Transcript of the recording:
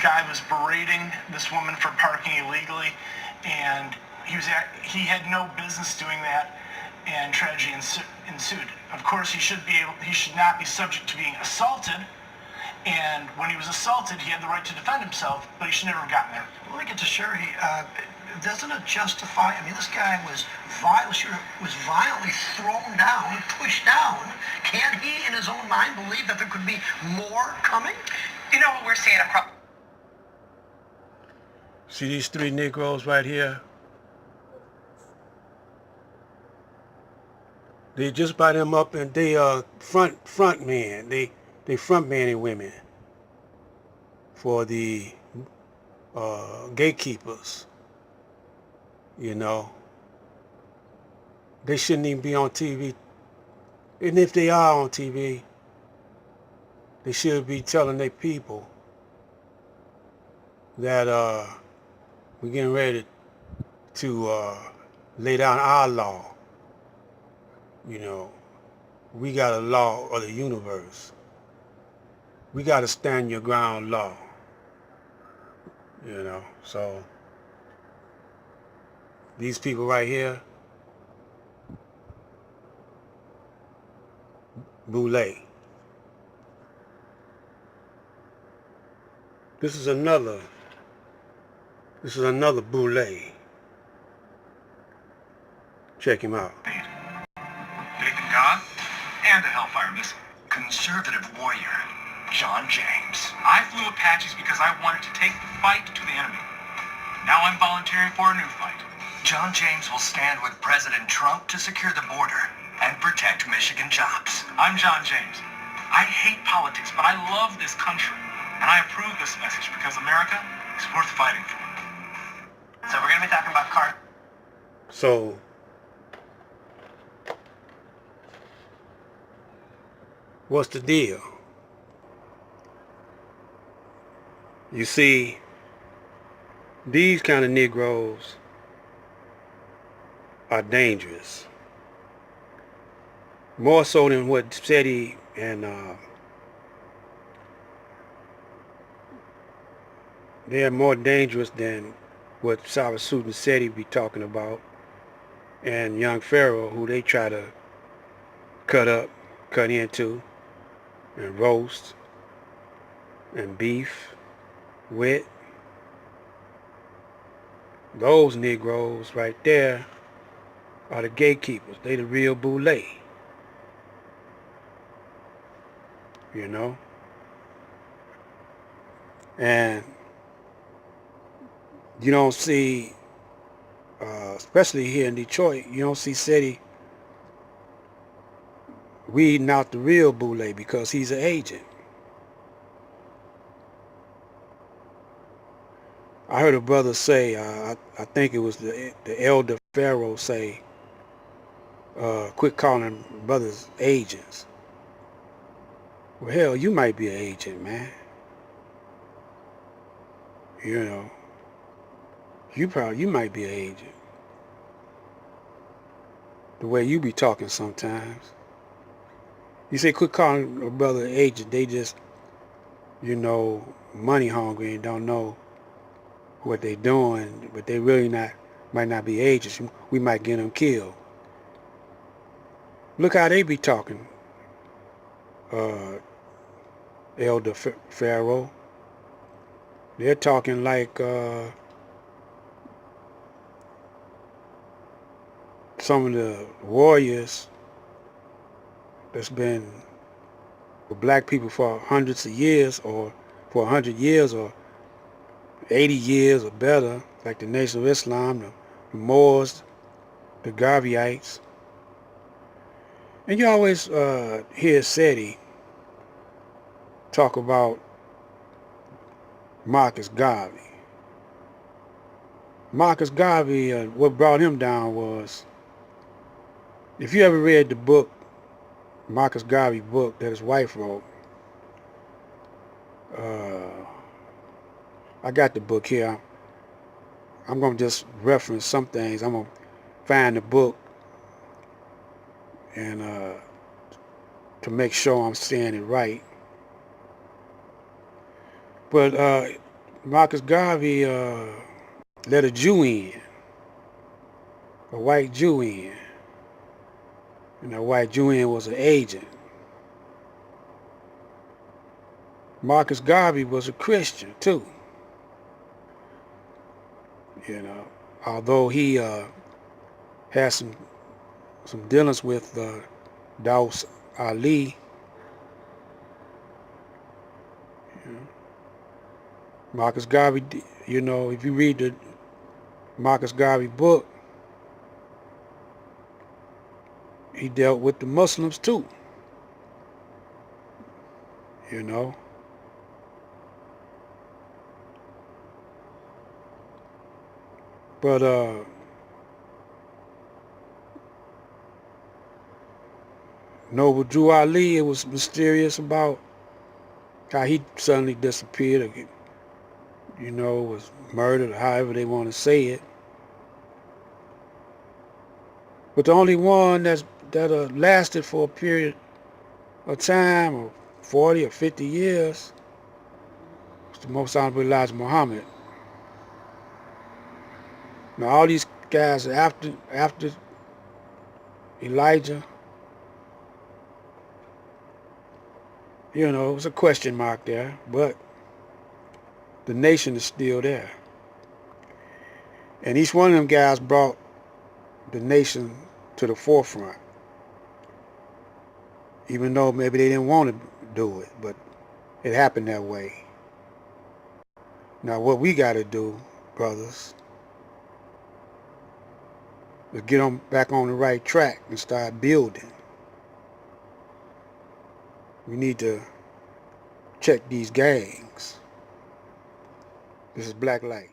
guy was berating this woman for parking illegally, and he had no business doing that, and tragedy ensued. Of course, he should not be subject to being assaulted, and when he was assaulted, he had the right to defend himself, but he should never have gotten there. Let me get to Sherry. Doesn't it justify? I mean, this guy was violently thrown down, pushed down. Can't he, in his own mind, believe that there could be more coming? You know what we're seeing across. See these three Negroes right here? They just buy them up, and they front men. They front men and women for the gatekeepers. You know, they shouldn't even be on TV. And if they are on TV, they should be telling their people that we're getting ready to lay down our law. You know, we got a law of the universe. We got to stand your ground law. You know, so these people right here, Boule. This is another Boule. Check him out. Faith in God and a Hellfire missile. Conservative warrior, John James. I flew Apaches because I wanted to take the fight to the enemy. Now I'm volunteering for a new fight. John James will stand with President Trump to secure the border and protect Michigan jobs. I'm John James. I hate politics, but I love this country. And I approve this message because America is worth fighting for. So we're going to be talking about car. So, what's the deal? You see, these kind of Negroes are dangerous. More so than what SETI and they're more dangerous than what Sarasut and SETI be talking about, and young Pharaoh, who they try to cut into, and roast, and beef with. Those Negroes right there are the gatekeepers. They the real Boule. You know? And you don't see, especially here in Detroit, you don't see SETI weeding out the real Boule because he's an agent. I heard a brother say, I think it was the elder Pharaoh say, quit calling brothers agents. Well, hell, you might be an agent, man. You know, you might be an agent. The way you be talking sometimes. You say quit calling a brother an agent, they just, you know, money hungry and don't know what they doing, but they really might not be agents. We might get them killed. Look how they be talking, Elder Pharaoh. They're talking like some of the warriors that's been with black people for hundreds of years, or for 100 years, or 80 years or better, like the Nation of Islam, the Moors, the Garveyites. And you always hear SETI talk about Marcus Garvey. Marcus Garvey, what brought him down was, if you ever read the book, Marcus Garvey book that his wife wrote, I got the book here. I'm going to just reference some things. I'm going to find the book and to make sure I'm saying it right. But Marcus Garvey let a Jew in, a white Jew in. And that white Jew in was an agent. Marcus Garvey was a Christian too. You know, although he had some dealings with Daus Ali. You know, Marcus Garvey, you know, if you read the Marcus Garvey book, he dealt with the Muslims too. You know. But Noble Drew Ali, it was mysterious about how he suddenly disappeared, or, you know, was murdered, or however they want to say it. But the only one that lasted for a period of time of 40 or 50 years was the Most Honorable Elijah Muhammad. Now all these guys after Elijah, you know, it was a question mark there, but the nation is still there. And each one of them guys brought the nation to the forefront, even though maybe they didn't want to do it, but it happened that way. Now what we got to do, brothers, is get on back on the right track and start building. We need to check these gangs. This is Black Light.